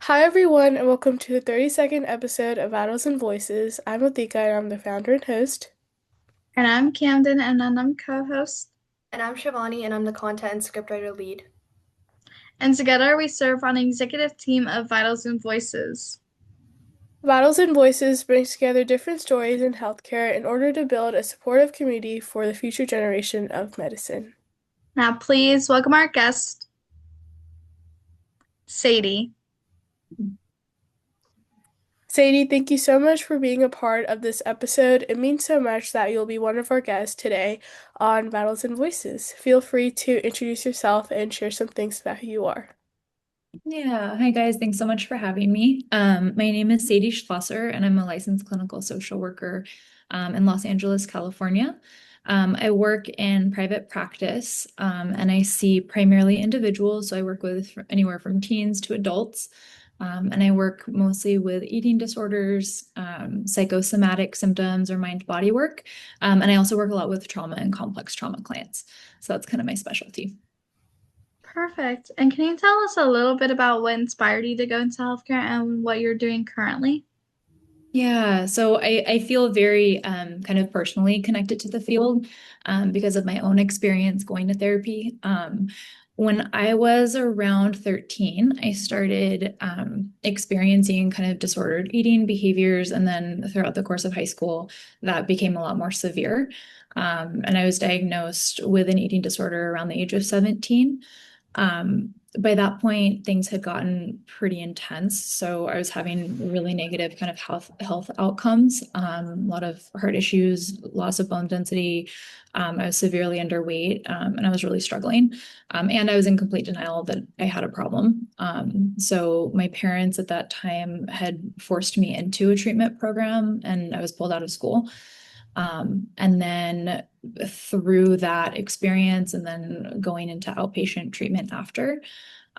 Hi, everyone, and welcome to the 32nd episode of Battles and Voices. I'm Athika, and I'm the founder and host. And I'm Camden, and I'm co-host. And I'm Shivani, and I'm the content and scriptwriter lead. And together we serve on an executive team of Vitals and Voices. Battles and Voices brings together different stories in healthcare in order to build a supportive community for the future generation of medicine. Now, please welcome our guest, Sadie. Sadie, thank you so much for being a part of this episode. It means so much that you'll be one of our guests today on Battles and Voices. Feel free to introduce yourself and share some things about who you are. Yeah. Hi, guys. Thanks so much for having me. My name is Sadie Schlosser, and I'm a licensed clinical social worker in Los Angeles, California. I work in private practice, and I see primarily individuals. So I work with anywhere from teens to adults. And I work mostly with eating disorders, psychosomatic symptoms, or mind-body work. And I also work a lot with trauma and complex trauma clients. So that's kind of my specialty. Perfect. And can you tell us a little bit about what inspired you to go into healthcare and what you're doing currently? Yeah, so I feel very kind of personally connected to the field because of my own experience going to therapy. When I was around 13, I started experiencing kind of disordered eating behaviors, and then throughout the course of high school, that became a lot more severe. And I was diagnosed with an eating disorder around the age of 17. By that point, things had gotten pretty intense. So I was having really negative kind of health outcomes, a lot of heart issues, loss of bone density. I was severely underweight, and I was really struggling. And I was in complete denial that I had a problem. So my parents at that time had forced me into a treatment program, and I was pulled out of school. And then through that experience and then going into outpatient treatment after,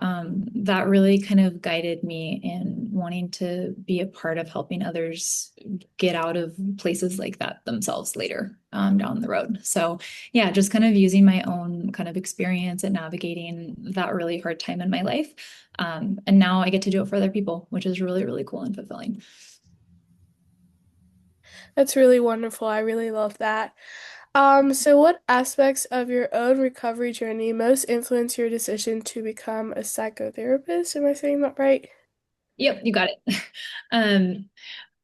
that really kind of guided me in wanting to be a part of helping others get out of places like that themselves later down the road. So, yeah, just kind of using my own kind of experience and navigating that really hard time in my life. And now I get to do it for other people, which is really, really cool and fulfilling. That's really wonderful. I really love that. So what aspects of your own recovery journey most influence your decision to become a psychotherapist? Am I saying that right? Yep, you got it. Um,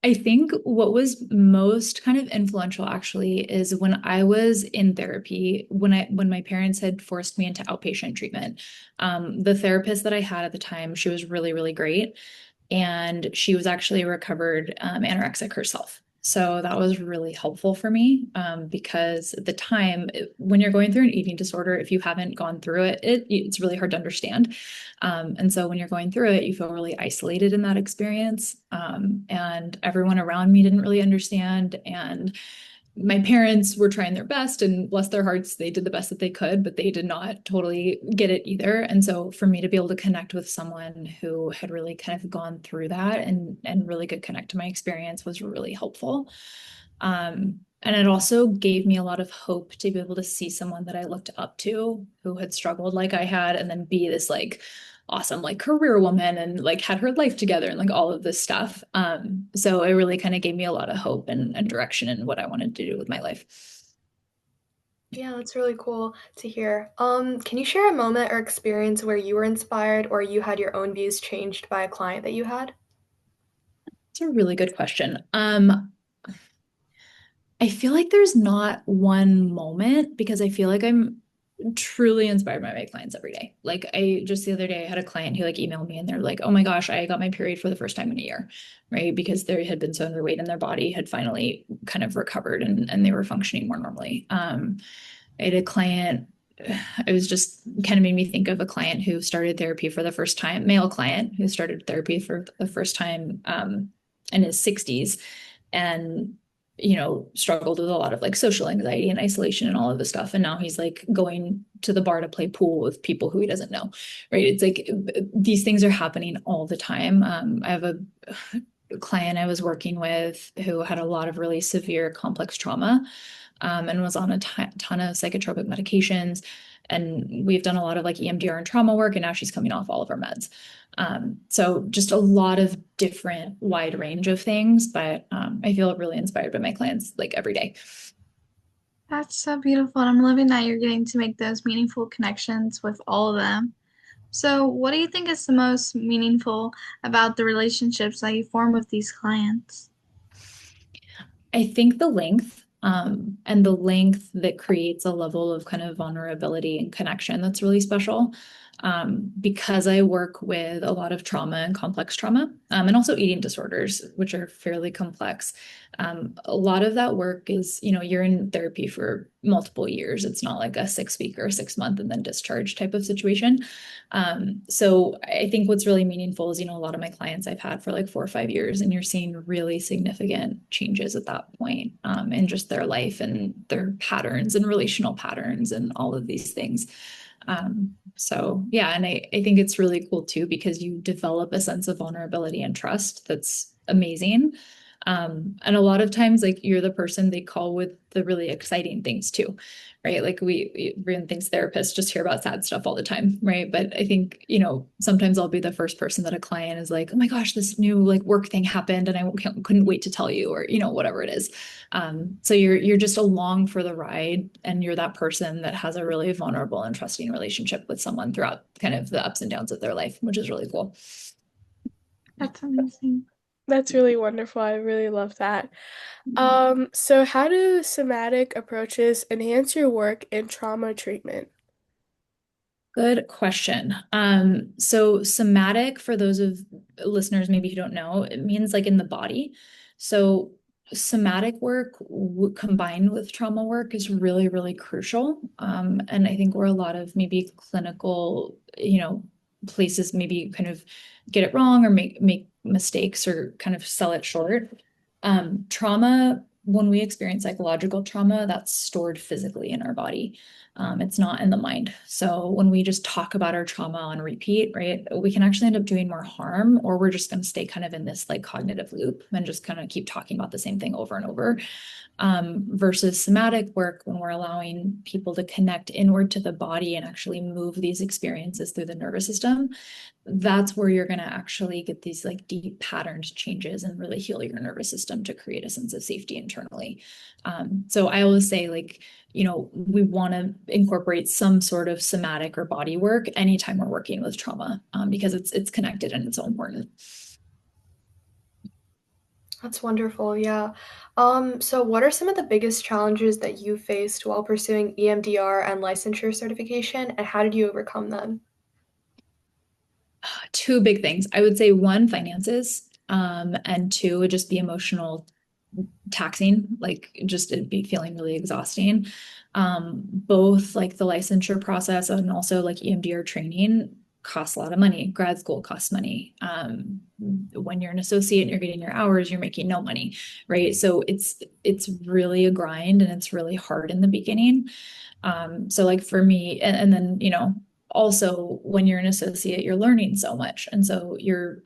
I think what was most kind of influential actually is when I was in therapy, when my parents had forced me into outpatient treatment. The therapist that I had at the time, she was really, really great. And she was actually a recovered anorexic herself. So that was really helpful for me because at the time, when you're going through an eating disorder, if you haven't gone through it, it's really hard to understand. And so when you're going through it, you feel really isolated in that experience. And everyone around me didn't really understand. And my parents were trying their best, and bless their hearts, they did the best that they could, but they did not totally get it either. And so for me to be able to connect with someone who had really kind of gone through that and really could connect to my experience was really helpful. And it also gave me a lot of hope to be able to see someone that I looked up to who had struggled like I had, and then be this like awesome like career woman and like had her life together and like all of this stuff. So it really kind of gave me a lot of hope and direction in what I wanted to do with my life. Yeah, that's really cool to hear. Can you share a moment or experience where you were inspired or you had your own views changed by a client that you had? It's a really good question. I feel like there's not one moment because I feel like I'm truly inspired by my clients every day. Like I just the other day I had a client who like emailed me and they're like, "Oh my gosh, I got my period for the first time in a year." Right? Because they had been so underweight and their body had finally kind of recovered and they were functioning more normally. I had a client, it was just kind of made me think of a client who started therapy for the first time, male client who started therapy for the first time in his 60s and struggled with a lot of like social anxiety and isolation and all of this stuff. And now he's like going to the bar to play pool with people who he doesn't know. Right. It's like these things are happening all the time. I have a client I was working with who had a lot of really severe complex trauma and was on a ton of psychotropic medications. And we've done a lot of like EMDR and trauma work, and now she's coming off all of her meds. So just a lot of different wide range of things, but I feel really inspired by my clients like every day. That's so beautiful. And I'm loving that you're getting to make those meaningful connections with all of them. So, what do you think is the most meaningful about the relationships that you form with these clients? I think the length, and the length that creates a level of kind of vulnerability and connection that's really special. Because I work with a lot of trauma and complex trauma, and also eating disorders, which are fairly complex. A lot of that work is, you're in therapy for multiple years. It's not like a 6 week or a 6 month and then discharge type of situation. So I think what's really meaningful is, a lot of my clients I've had for like 4 or 5 years, and you're seeing really significant changes at that point, in just their life and their patterns and relational patterns and all of these things. So yeah, and I think it's really cool too, because you develop a sense of vulnerability and trust that's amazing. And a lot of times, like, you're the person they call with the really exciting things too, right? Like everyone thinks therapists just hear about sad stuff all the time, right? But I think, sometimes I'll be the first person that a client is like, oh my gosh, this new like work thing happened and I couldn't wait to tell you, or, whatever it is. So you're just along for the ride, and you're that person that has a really vulnerable and trusting relationship with someone throughout kind of the ups and downs of their life, which is really cool. That's amazing. That's really wonderful. I really love that. So how do somatic approaches enhance your work in trauma treatment? Good question. So somatic, for those of listeners maybe who don't know, it means like in the body. So somatic work combined with trauma work is really, really crucial. And I think where a lot of maybe clinical, places maybe kind of get it wrong or make mistakes or kind of sell it short. Trauma, when we experience psychological trauma, that's stored physically in our body. It's not in the mind. So when we just talk about our trauma on repeat, right, we can actually end up doing more harm, or we're just going to stay kind of in this like cognitive loop and just kind of keep talking about the same thing over and over. Versus somatic work, when we're allowing people to connect inward to the body and actually move these experiences through the nervous system, that's where you're going to actually get these like deep patterned changes and really heal your nervous system to create a sense of safety internally. So I always say, like, we want to incorporate some sort of somatic or body work anytime we're working with trauma, because it's connected and it's so important. That's wonderful. Yeah. So what are some of the biggest challenges that you faced while pursuing EMDR and licensure certification, and how did you overcome them? Two big things. I would say one, finances, and two would just be emotional taxing, like just it'd be feeling really exhausting. Both like the licensure process and also like EMDR training costs a lot of money. Grad school costs money. When you're an associate and you're getting your hours, you're making no money, right? So it's really a grind, and it's really hard in the beginning. So like for me, and then, also when you're an associate, you're learning so much. And so you're,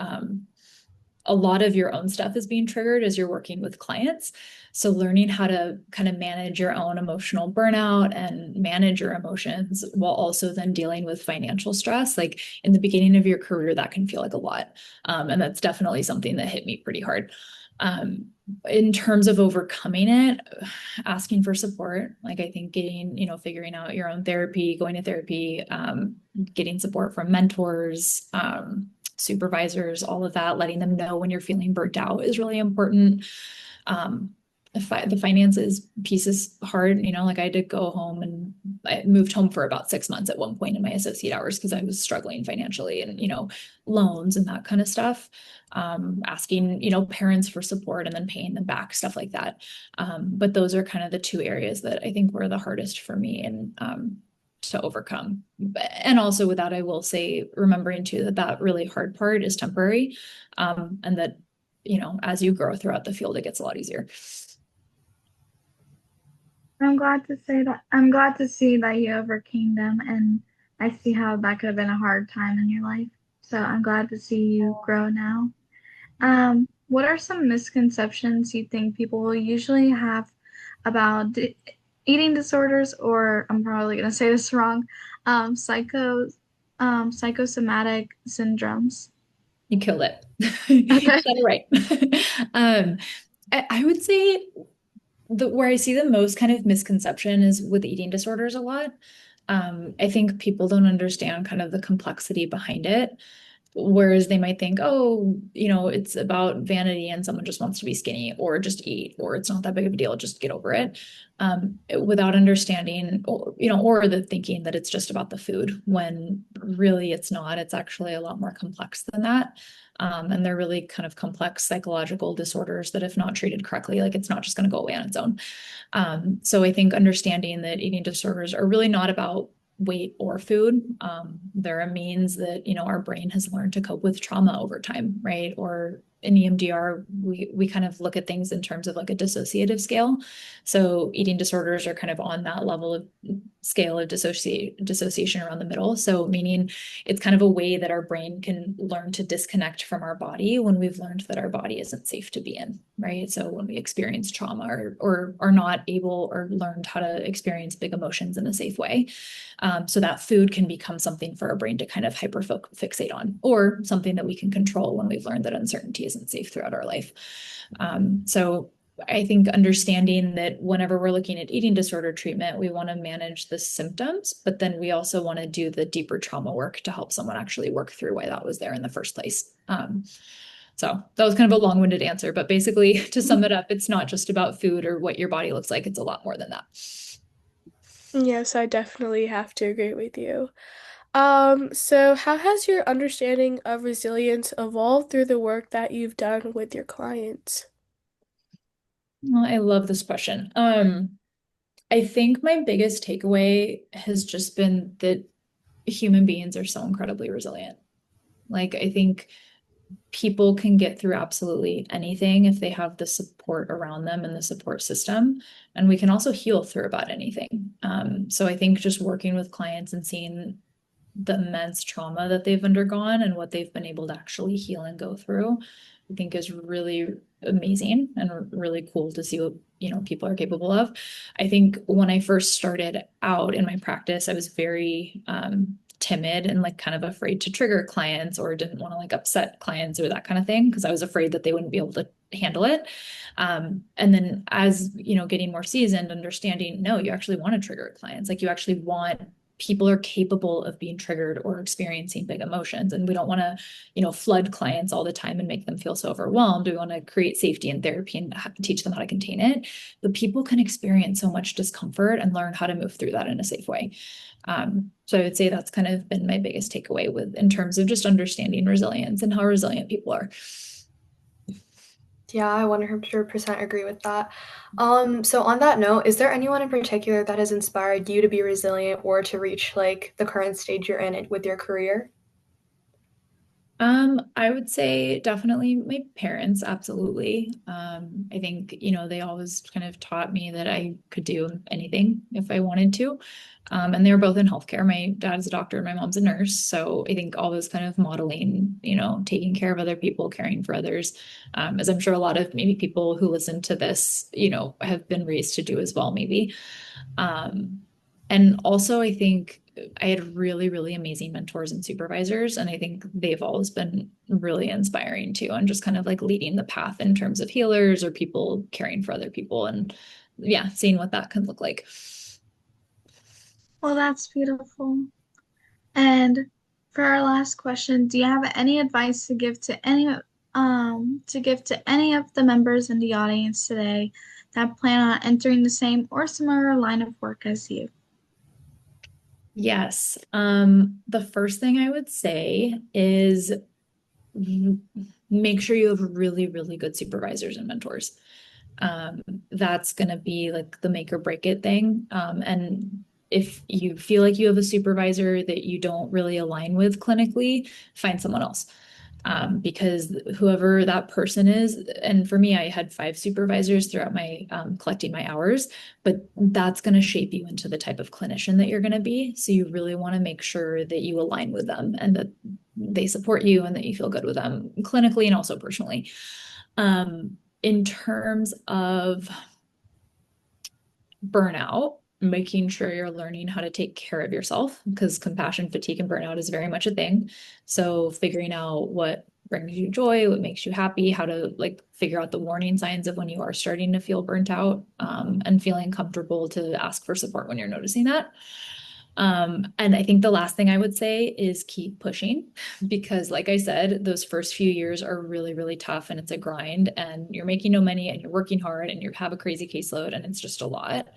a lot of your own stuff is being triggered as you're working with clients. So learning how to kind of manage your own emotional burnout and manage your emotions while also then dealing with financial stress. Like in the beginning of your career, that can feel like a lot. And that's definitely something that hit me pretty hard. In terms of overcoming it, asking for support, like I think getting, figuring out your own therapy, going to therapy, getting support from mentors, supervisors, all of that, letting them know when you're feeling burnt out is really important. The finances piece is hard, like I had to go home, and I moved home for about 6 months at one point in my associate hours because I was struggling financially, and, loans and that kind of stuff. Asking, parents for support and then paying them back, stuff like that. But those are kind of the two areas that I think were the hardest for me and to overcome. And also with that, I will say, remembering too that really hard part is temporary, and that, as you grow throughout the field, it gets a lot easier. I'm glad to see that you overcame them, and I see how that could have been a hard time in your life. So I'm glad to see you grow now. What are some misconceptions you think people will usually have about eating disorders, or I'm probably gonna say this wrong, psychosomatic syndromes. You killed it. You Okay. said it right. Um, I would say where I see the most kind of misconception is with eating disorders a lot. I think people don't understand kind of the complexity behind it. Whereas they might think, oh, it's about vanity and someone just wants to be skinny or just eat, or it's not that big of a deal, just get over it. Without understanding, or the thinking that it's just about the food when really it's not. It's actually a lot more complex than that. And they're really kind of complex psychological disorders that, if not treated correctly, like it's not just going to go away on its own. So I think understanding that eating disorders are really not about weight or food. They're a means that, our brain has learned to cope with trauma over time, right? Or in EMDR, we kind of look at things in terms of like a dissociative scale. So eating disorders are kind of on that level of scale of dissociation around the middle. So meaning it's kind of a way that our brain can learn to disconnect from our body when we've learned that our body isn't safe to be in, right? So when we experience trauma or are not able or learned how to experience big emotions in a safe way. So that food can become something for our brain to kind of hyper fixate on, or something that we can control when we've learned that uncertainty isn't safe throughout our life. So I think understanding that whenever we're looking at eating disorder treatment, we want to manage the symptoms, but then we also want to do the deeper trauma work to help someone actually work through why that was there in the first place. So that was kind of a long-winded answer, but basically to sum it up, it's not just about food or what your body looks like. It's a lot more than that. Yes, I definitely have to agree with you. So how has your understanding of resilience evolved through the work that you've done with your clients? Well, I love this question. I think my biggest takeaway has just been that human beings are so incredibly resilient. Like, I think people can get through absolutely anything if they have the support around them and the support system. And we can also heal through about anything. So I think just working with clients and seeing the immense trauma that they've undergone and what they've been able to actually heal and go through, I think is really amazing and really cool to see what, people are capable of. I think when I first started out in my practice, I was very timid and like kind of afraid to trigger clients or didn't want to like upset clients or that kind of thing because I was afraid that they wouldn't be able to handle it. And then as, getting more seasoned, understanding, no, you actually want to trigger clients. Like you actually want people are capable of being triggered or experiencing big emotions. And we don't want to, flood clients all the time and make them feel so overwhelmed. We want to create safety in therapy and teach them how to contain it. But people can experience so much discomfort and learn how to move through that in a safe way. So I would say that's kind of been my biggest takeaway in terms of just understanding resilience and how resilient people are. Yeah, I 100% agree with that. So on that note, is there anyone in particular that has inspired you to be resilient or to reach like the current stage you're in with your career? I would say definitely my parents, absolutely. I think, they always kind of taught me that I could do anything if I wanted to. And they were both in healthcare. My dad is a doctor and my mom's a nurse. So I think all this kind of modeling, taking care of other people, caring for others, as I'm sure a lot of maybe people who listen to this, have been raised to do as well, maybe. And also I think I had really, really amazing mentors and supervisors. And I think they've always been really inspiring too, and just kind of like leading the path in terms of healers or people caring for other people. And yeah, seeing what that can look like. Well, that's beautiful. And for our last question, do you have any advice to give to any of the members in the audience today that plan on entering the same or similar line of work as you? Yes. The first thing I would say is make sure you have really, really good supervisors and mentors. That's going to be like the make or break it thing. And if you feel like you have a supervisor that you don't really align with clinically, find someone else. Because whoever that person is, and for me, I had 5 supervisors throughout my collecting my hours, but that's going to shape you into the type of clinician that you're going to be. So you really want to make sure that you align with them and that they support you and that you feel good with them clinically and also personally. In terms of burnout, making sure you're learning how to take care of yourself because compassion fatigue and burnout is very much a thing. So figuring out what brings you joy, what makes you happy, how to like figure out the warning signs of when you are starting to feel burnt out, and feeling comfortable to ask for support when you're noticing that. And I think the last thing I would say is keep pushing because, like I said, those first few years are really, really tough and it's a grind and you're making no money and you're working hard and you have a crazy caseload and it's just a lot.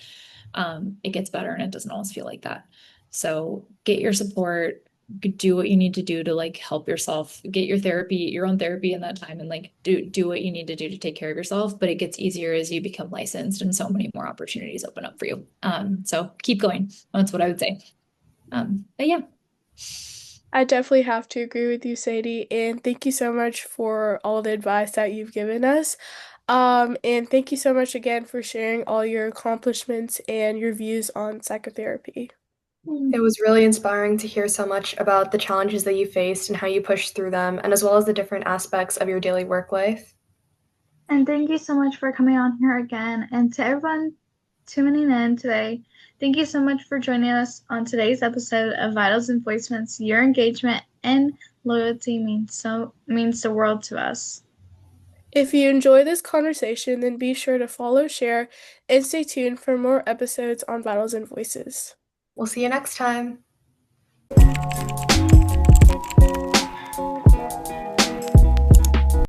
It gets better and it doesn't always feel like that. So get your support, do what you need to do to like help yourself, get your therapy, your own therapy in that time and like do what you need to do to take care of yourself. But it gets easier as you become licensed and so many more opportunities open up for you. So keep going. That's what I would say. But yeah. I definitely have to agree with you, Sadie, and thank you so much for all the advice that you've given us. And thank you so much again for sharing all your accomplishments and your views on psychotherapy. It was really inspiring to hear so much about the challenges that you faced and how you pushed through them, and as well as the different aspects of your daily work life. And thank you so much for coming on here again. And to everyone tuning in today, thank you so much for joining us on today's episode of Vitals and Voicements. Your engagement and loyalty means the world to us. If you enjoy this conversation, then be sure to follow, share, and stay tuned for more episodes on Battles and Voices. We'll see you next time.